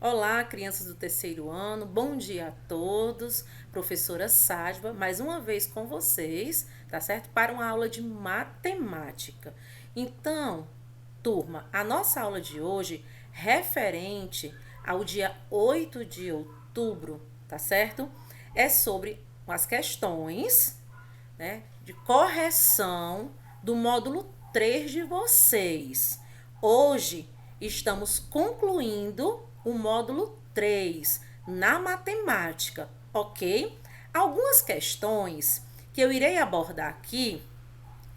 Olá, crianças do terceiro ano, bom dia a todos. Professora Sádva, mais uma vez com vocês, tá certo? Para uma aula de matemática. Então, turma, a nossa aula de hoje, referente ao dia 8 de outubro, tá certo? É sobre as questões, né, de correção do módulo 3 de vocês. Hoje estamos concluindo o módulo 3 na matemática, ok? Algumas questões que eu irei abordar aqui,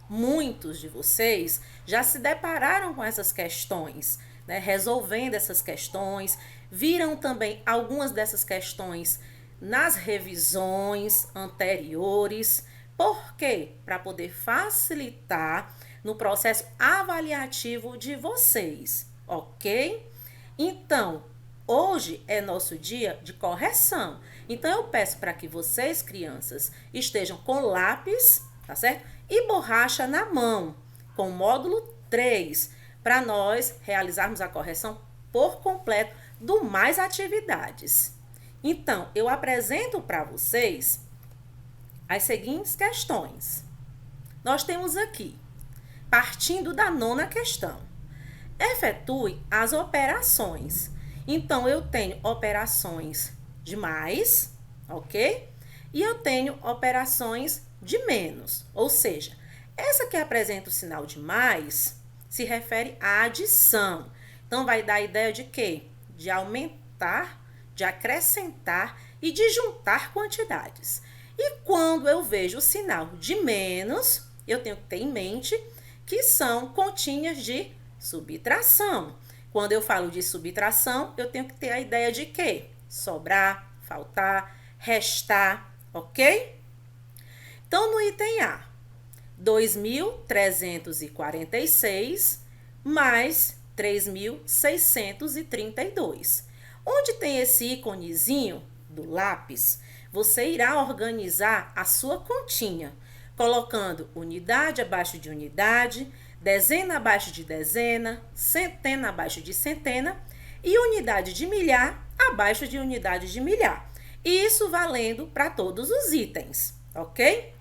muitos de vocês já se depararam com essas questões, né? Resolvendo essas questões, viram também algumas dessas questões nas revisões anteriores. Por quê? Para poder facilitar no processo avaliativo de vocês, ok? Então, hoje é nosso dia de correção. Então, eu peço para que vocês, crianças, estejam com lápis, tá certo? E borracha na mão, com o módulo 3, para nós realizarmos a correção por completo do mais atividades. Então, eu apresento para vocês as seguintes questões. Nós temos aqui, partindo da nona questão, efetue as operações. Então, eu tenho operações de mais, ok? E eu tenho operações de menos. Ou seja, essa que apresenta o sinal de mais se refere à adição. Então, vai dar a ideia de quê? De aumentar, de acrescentar e de juntar quantidades. E quando eu vejo o sinal de menos, eu tenho que ter em mente que são continhas de subtração. Quando eu falo de subtração, eu tenho que ter a ideia de quê? Sobrar, faltar, restar, ok? Então, no item A, 2.346 mais 3.632. Onde tem esse íconezinho do lápis, você irá organizar a sua continha, colocando unidade abaixo de unidade, dezena abaixo de dezena, centena abaixo de centena e unidade de milhar abaixo de unidade de milhar. Isso valendo para todos os itens, ok?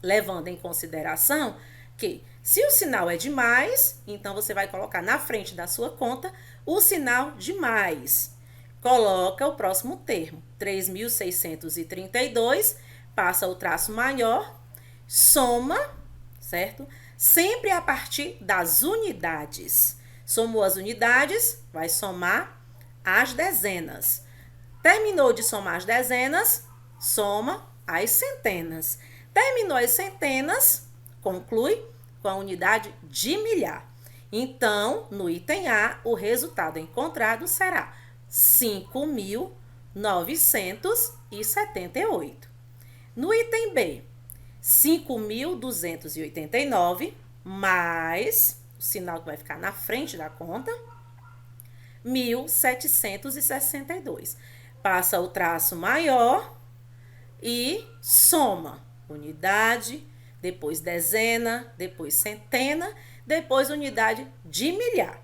Levando em consideração que se o sinal é de mais, então você vai colocar na frente da sua conta o sinal de mais. Coloca o próximo termo, 3.632, passa o traço maior, soma, certo? Sempre a partir das unidades. Somou as unidades, vai somar as dezenas. Terminou de somar as dezenas, soma as centenas. Terminou as centenas, conclui com a unidade de milhar. Então, no item A, o resultado encontrado será 5.978. No item B, 5.289 mais o sinal que vai ficar na frente da conta, 1.762. Passa o traço maior e soma unidade, depois dezena, depois centena, depois unidade de milhar.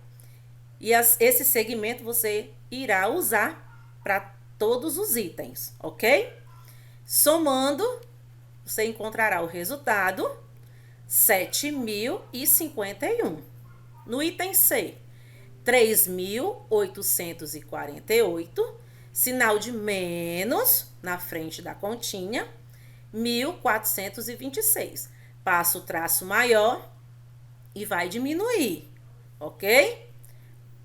E esse segmento você irá usar para todos os itens, ok? Somando, você encontrará o resultado 7.051. No item C, 3.848, sinal de menos na frente da continha, 1.426. Passa o traço maior e vai diminuir, ok?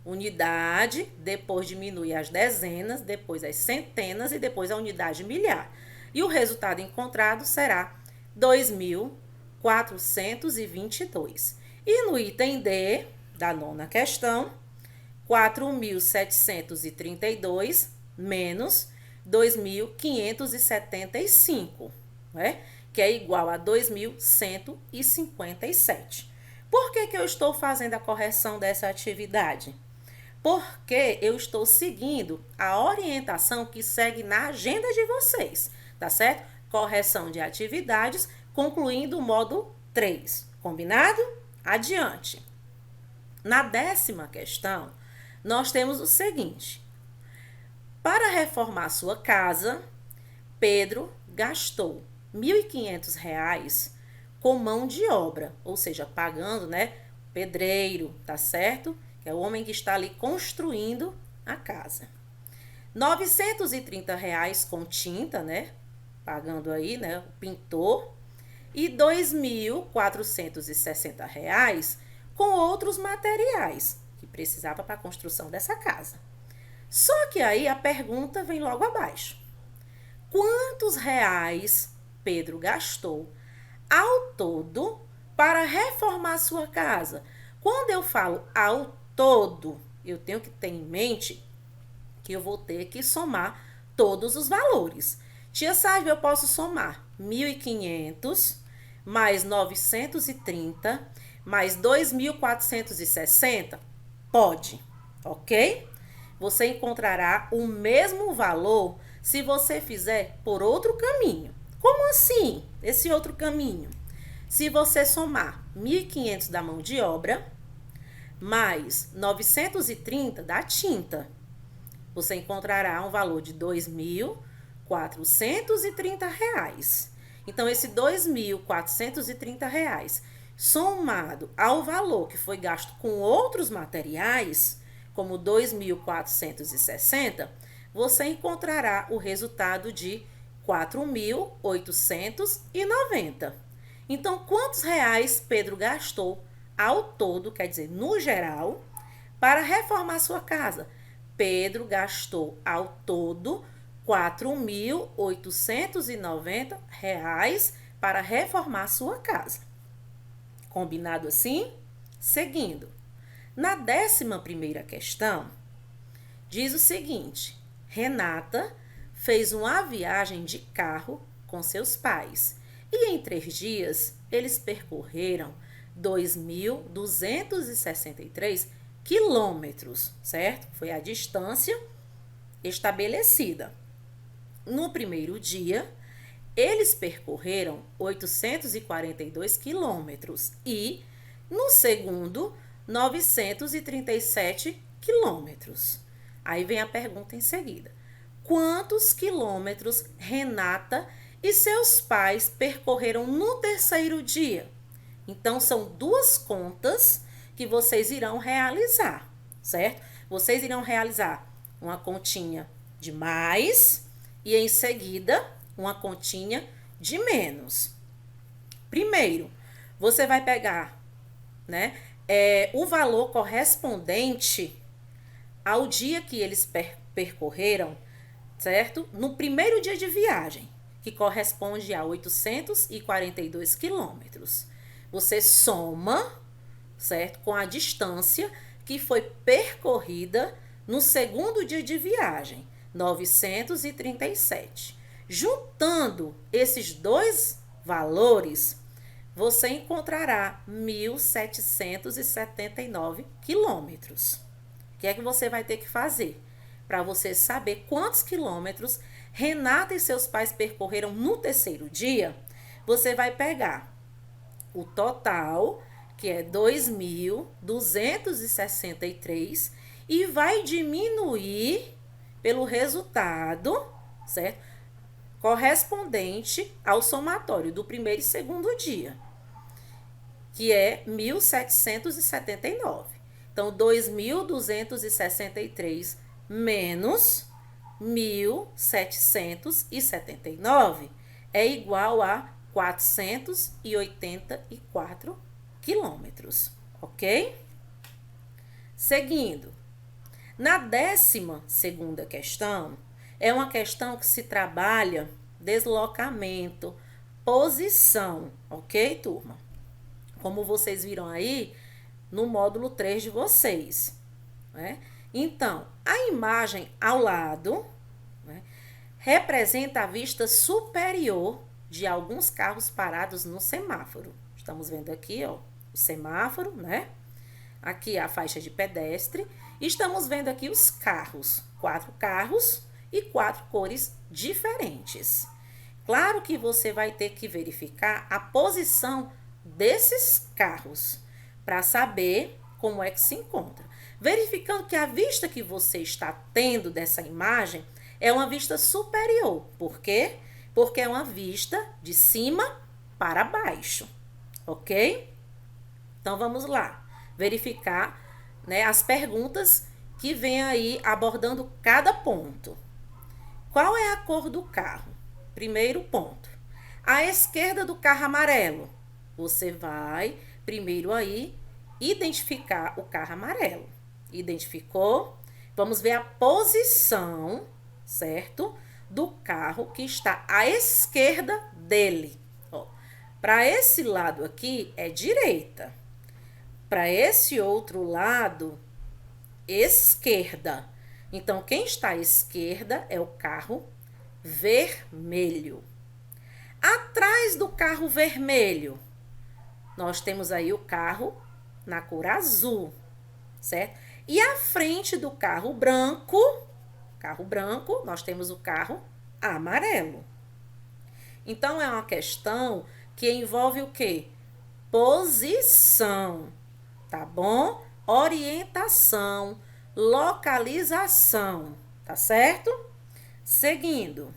Unidade, depois diminui as dezenas, depois as centenas e depois a unidade milhar. E o resultado encontrado será 2.422. E no item D, da nona questão, 4.732 menos 2.575, né? Que é igual a 2.157. Por que eu estou fazendo a correção dessa atividade? Porque eu estou seguindo a orientação que segue na agenda de vocês, tá certo? Correção de atividades, concluindo o módulo 3. Combinado? Adiante. Na 10ª questão, nós temos o seguinte: Para reformar sua casa, Pedro gastou R$ 1.500 com mão de obra, ou seja, pagando, né, pedreiro, tá certo? Que é o homem que está ali construindo a casa. R$ 930 com tinta, né? Pagando aí, né, o pintor. E R$ 2.460 com outros materiais que precisava para a construção dessa casa. Só que aí a pergunta vem logo abaixo. Quantos reais Pedro gastou ao todo para reformar sua casa? Quando eu falo ao todo, eu tenho que ter em mente que eu vou ter que somar todos os valores. Tia Sávia, eu posso somar 1.500 mais 930 mais 2.460? Pode, ok? Você encontrará o mesmo valor se você fizer por outro caminho. Como assim, esse outro caminho? Se você somar 1.500 da mão de obra mais 930 da tinta, você encontrará um valor de R$ 2.430. Então, esse R$ 2.430, somado ao valor que foi gasto com outros materiais, como 2.460, você encontrará o resultado de 4.890. Então, quantos reais Pedro gastou ao todo, quer dizer, no geral, para reformar sua casa? Pedro gastou ao todo R$ 4.890 para reformar sua casa. Combinado assim? Seguindo. Na 11ª questão, diz o seguinte: Renata fez uma viagem de carro com seus pais e em 3 dias eles percorreram 2.263 quilômetros, certo? Foi a distância estabelecida. No primeiro dia, eles percorreram 842 quilômetros e, no segundo, 937 quilômetros. Aí vem a pergunta em seguida. Quantos quilômetros Renata e seus pais percorreram no terceiro dia? Então, são duas contas que vocês irão realizar, certo? Vocês irão realizar uma continha de mais e, em seguida, uma continha de menos. Primeiro, você vai pegar, né, o valor correspondente ao dia que eles percorreram, certo? No primeiro dia de viagem, que corresponde a 842 quilômetros. Você soma, certo? Com a distância que foi percorrida no segundo dia de viagem, 937. Juntando esses dois valores, você encontrará 1.779 quilômetros. O que é que você vai ter que fazer? Para você saber quantos quilômetros Renata e seus pais percorreram no terceiro dia, você vai pegar o total, que é 2.263, e vai diminuir pelo resultado, certo? Correspondente ao somatório do primeiro e segundo dia, que é 1.779. Então, 2.263 menos 1.779 é igual a 484 quilômetros, ok? Seguindo, na 12ª questão, é uma questão que se trabalha deslocamento, posição, ok, turma? Como vocês viram aí no módulo 3 de vocês, né? Então, a imagem ao lado, né, representa a vista superior de alguns carros parados no semáforo. Estamos vendo aqui, ó, o semáforo, né? Aqui a faixa de pedestre. Estamos vendo aqui os carros, 4 carros e 4 cores diferentes. Claro que você vai ter que verificar a posição desses carros para saber como é que se encontra. verificando que a vista que você está tendo dessa imagem é uma vista superior. Por quê? Porque é uma vista de cima para baixo, ok? Então, vamos lá, verificar, né, as perguntas que vem aí abordando cada ponto. Qual é a cor do carro? Primeiro ponto. À esquerda do carro amarelo, você vai primeiro aí identificar o carro amarelo. Identificou? Vamos ver a posição, certo? Do carro que está à esquerda dele. Para esse lado aqui é direita. Para esse outro lado, esquerda. Então, quem está à esquerda é o carro vermelho. Atrás do carro vermelho, nós temos aí o carro na cor azul, certo? E à frente do carro branco, nós temos o carro amarelo. Então, é uma questão que envolve o quê? Posição, tá bom? Orientação, localização, tá certo? Seguindo,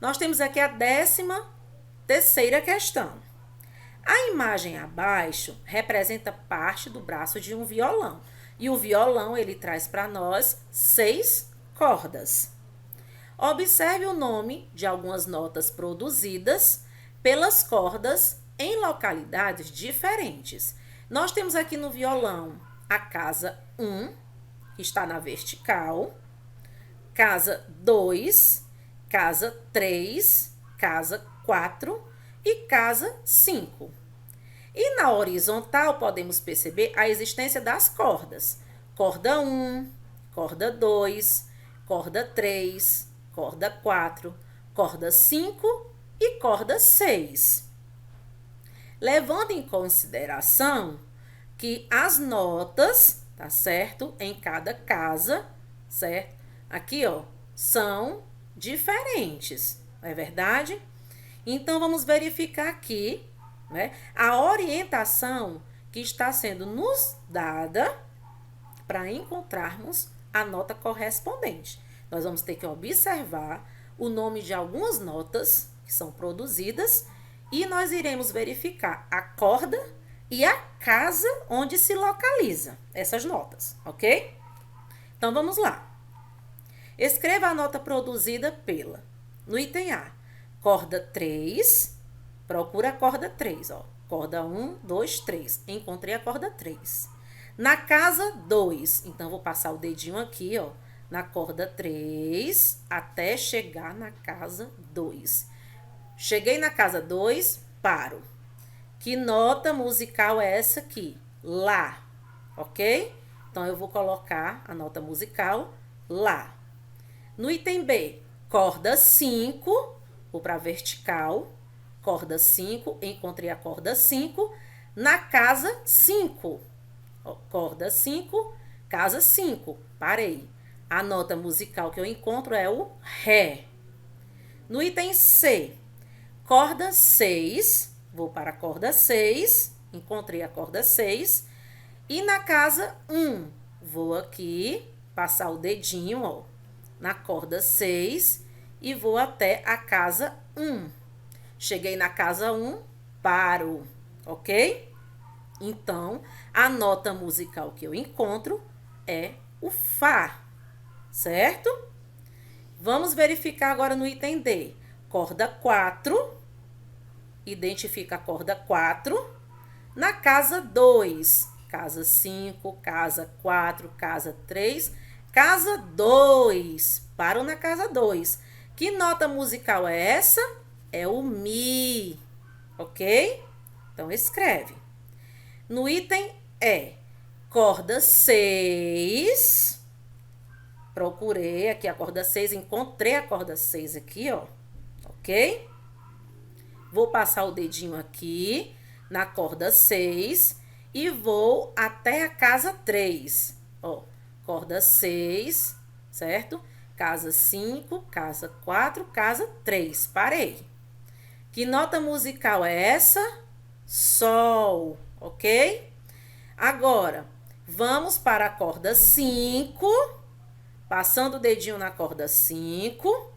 nós temos aqui a 13ª questão. A imagem abaixo representa parte do braço de um violão. E o violão, ele traz para nós 6 cordas. Observe o nome de algumas notas produzidas pelas cordas em localidades diferentes. Nós temos aqui no violão a casa 1, que está na vertical, casa 2, casa 3, casa 4 e casa 5. E na horizontal podemos perceber a existência das cordas. Corda 1, corda 2, corda 3, corda 4, corda 5 e corda 6. Levando em consideração que as notas, tá certo? Em cada casa, certo? Aqui, ó, são diferentes, não é verdade? Então, vamos verificar aqui, né, a orientação que está sendo nos dada para encontrarmos a nota correspondente. Nós vamos ter que observar o nome de algumas notas que são produzidas e nós iremos verificar a corda e a casa onde se localiza essas notas, ok? Então, vamos lá. Escreva a nota produzida pela, no item A, corda 3, procura a corda 3, ó. Corda 1, 2, 3. Encontrei a corda 3. Na casa 2, então vou passar o dedinho aqui, ó, na corda 3 até chegar na casa 2. Cheguei na casa 2, paro. Que nota musical é essa aqui? Lá, ok? Então, eu vou colocar a nota musical Lá. No item B, corda 5, vou para vertical, corda 5, encontrei a corda 5, na casa 5. Corda 5, casa 5, parei. A nota musical que eu encontro é o Ré. No item C, corda 6, vou para a corda 6, encontrei a corda 6. E na casa 1, vou aqui, passar o dedinho, ó, na corda 6 e vou até a casa 1. Cheguei na casa 1, paro, ok? Então, a nota musical que eu encontro é o Fá, certo? Vamos verificar agora no item D. Corda 4, identifica a corda 4. Na casa 2, casa 5, casa 4, casa 3, casa 2. Paro na casa 2. Que nota musical é essa? É o Mi, ok? Então, escreve. No item E, corda 6. Procurei aqui a corda 6, encontrei a corda 6 aqui, ó, ok? Vou passar o dedinho aqui na corda 6 e vou até a casa 3. Ó, corda 6, certo? Casa 5, casa 4, casa 3. Parei. Que nota musical é essa? Sol, ok? Agora, Vamos para a corda 5, passando o dedinho na corda 5.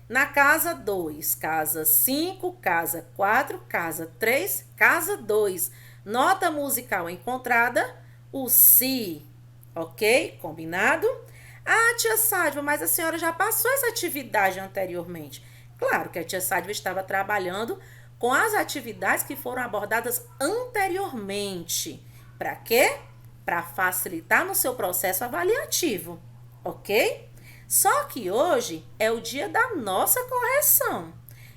Na casa 2, casa 5, casa 4, casa 3, casa 2. Nota musical encontrada, o si. Ok? Combinado? Ah, tia Sádua, mas a senhora já passou essa atividade anteriormente. Claro que a tia Sádua estava trabalhando com as atividades que foram abordadas anteriormente. Para quê? Para facilitar no seu processo avaliativo. Ok? Só que hoje é o dia da nossa correção.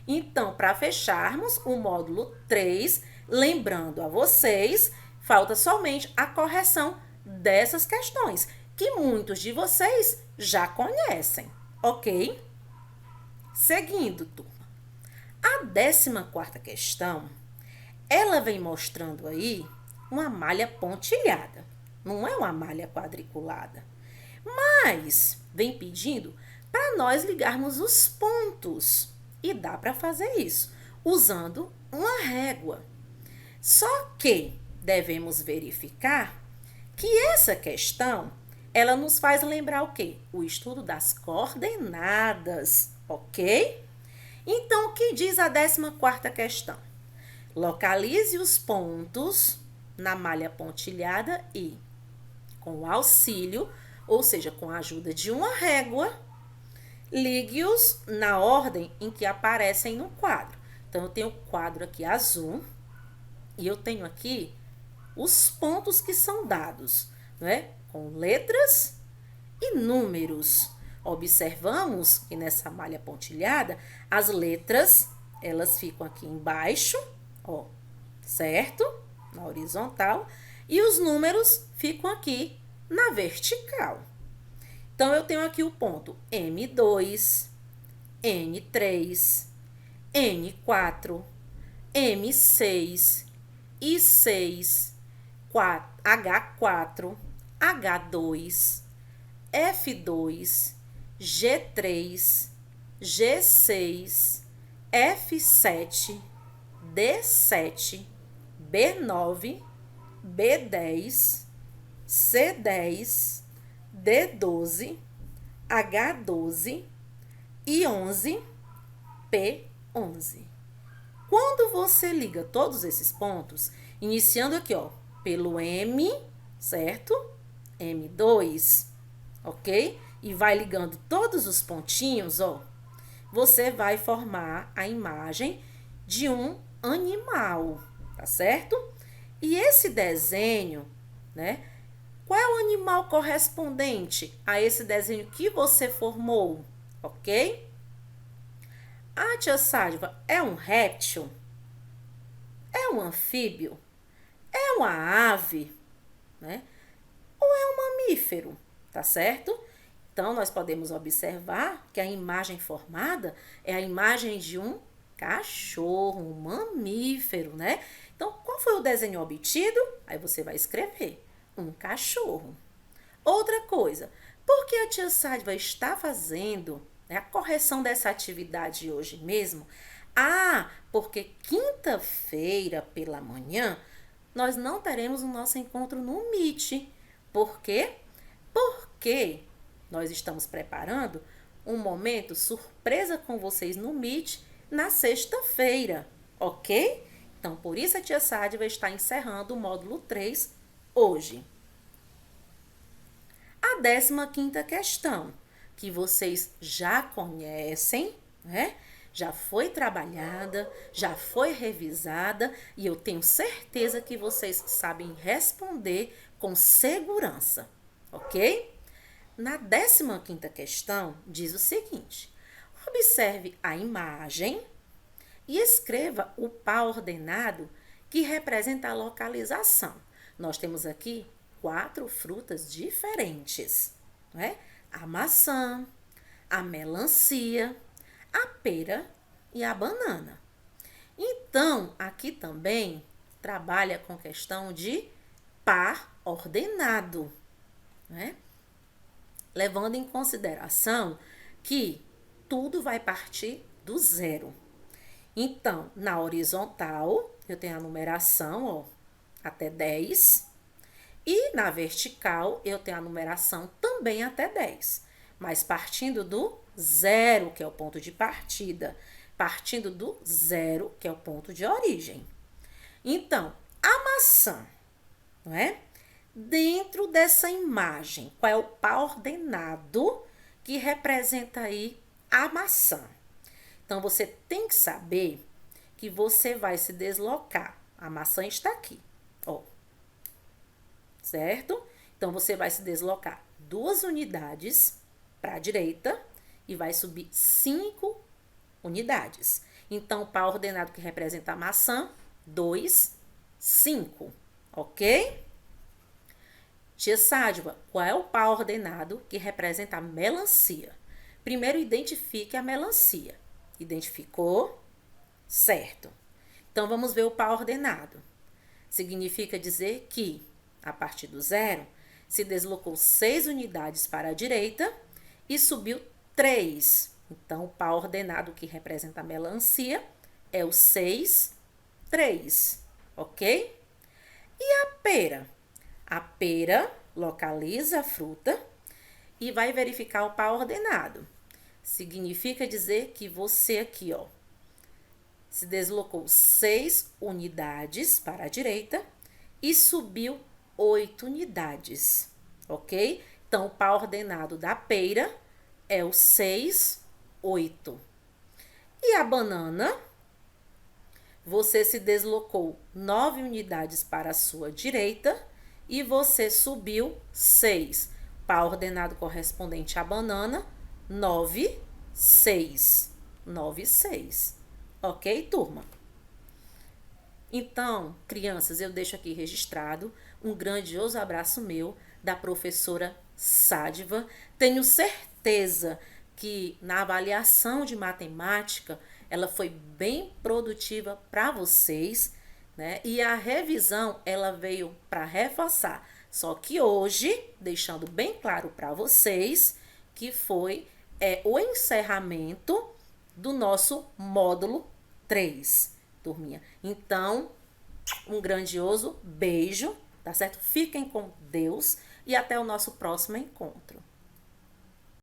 Então, para fecharmos o módulo 3, lembrando a vocês, falta somente a correção dessas questões, que muitos de vocês já conhecem, ok? Seguindo, turma. A 14ª questão, ela vem mostrando aí uma malha pontilhada, não é uma malha quadriculada. Mas vem pedindo para nós ligarmos os pontos. E dá para fazer isso usando uma régua. Só que devemos verificar que essa questão, ela nos faz lembrar o quê? O estudo das coordenadas, ok? Então, o que diz a 14ª questão? Localize os pontos na malha pontilhada e, com o auxílio, ou seja, com a ajuda de uma régua, ligue-os na ordem em que aparecem no quadro. Então, eu tenho o quadro aqui azul e eu tenho aqui os pontos que são dados, né? Com letras e números. Observamos que nessa malha pontilhada, as letras, elas ficam aqui embaixo, ó, certo? Na horizontal. E os números ficam aqui na vertical. Então, eu tenho aqui o ponto M2, N3, N4, M6, I6, H4, H2, F2, G3, G6, F7, D7, B9, B10, C10, D12, H12, I11, P11. Quando você liga todos esses pontos, iniciando aqui, ó, pelo M, certo? M2, ok? E vai ligando todos os pontinhos, ó, você vai formar a imagem de um animal, tá certo? E esse desenho, né? Qual é o animal correspondente a esse desenho que você formou, ok? Ah, tia Sádua, é um réptil? É um anfíbio? É uma ave? Né? Ou é um mamífero? Tá certo? Então, nós podemos observar que a imagem formada é a imagem de um cachorro, um mamífero, né? Então, qual foi o desenho obtido? Aí você vai escrever um cachorro. Outra coisa, por que a tia Sádua está fazendo, né, a correção dessa atividade hoje mesmo? Ah, porque quinta-feira pela manhã nós não teremos o nosso encontro no Meet. Por quê? Porque nós estamos preparando um momento surpresa com vocês no Meet na sexta-feira, ok? Então, por isso a tia Sádua está encerrando o módulo 3 hoje. A 15ª questão, que vocês já conhecem, né? Já foi trabalhada, já foi revisada e eu tenho certeza que vocês sabem responder com segurança, ok? Na 15ª questão, diz o seguinte: observe a imagem e escreva o par ordenado que representa a localização. Nós temos aqui 4 frutas diferentes, não é? A maçã, a melancia, a pera e a banana. Então, aqui também trabalha com questão de par ordenado, né? Levando em consideração que tudo vai partir do zero. Então, na horizontal, eu tenho a numeração, ó, até 10. E na vertical, eu tenho a numeração também até 10, mas partindo do zero, que é o ponto de partida, partindo do zero, que é o ponto de origem. Então, a maçã, não é? Dentro dessa imagem, qual é o par ordenado que representa aí a maçã? Então, você tem que saber que você vai se deslocar. A maçã está aqui, ó. Certo? Então, você vai se deslocar 2 unidades para a direita e vai subir 5 unidades. Então, o par ordenado que representa a maçã, 2, 5. Ok? Tia Sádua, qual é o par ordenado que representa a melancia? Primeiro, identifique a melancia. Identificou? Certo. Então, vamos ver o par ordenado. Significa dizer que, a partir do zero, se deslocou 6 unidades para a direita e subiu 3. Então, o par ordenado que representa a melancia é o 6, 3. Ok? E a pera? A pera localiza a fruta e vai verificar o par ordenado. Significa dizer que você aqui, ó, se deslocou 6 unidades para a direita e subiu 8 unidades, ok? Então, o par ordenado da pera é o 6, 8. E a banana, você se deslocou 9 unidades para a sua direita e você subiu 6. Par ordenado correspondente à banana, 9, 6. 9, 6. Ok, turma? Então, crianças, eu deixo aqui registrado um grandioso abraço meu da professora Sádva. Tenho certeza que na avaliação de matemática ela foi bem produtiva para vocês, né? E a revisão ela veio para reforçar. Só que hoje, deixando bem claro para vocês que foi o encerramento do nosso módulo 3, turminha. Então, um grandioso beijo, tá certo? Fiquem com Deus e até o nosso próximo encontro.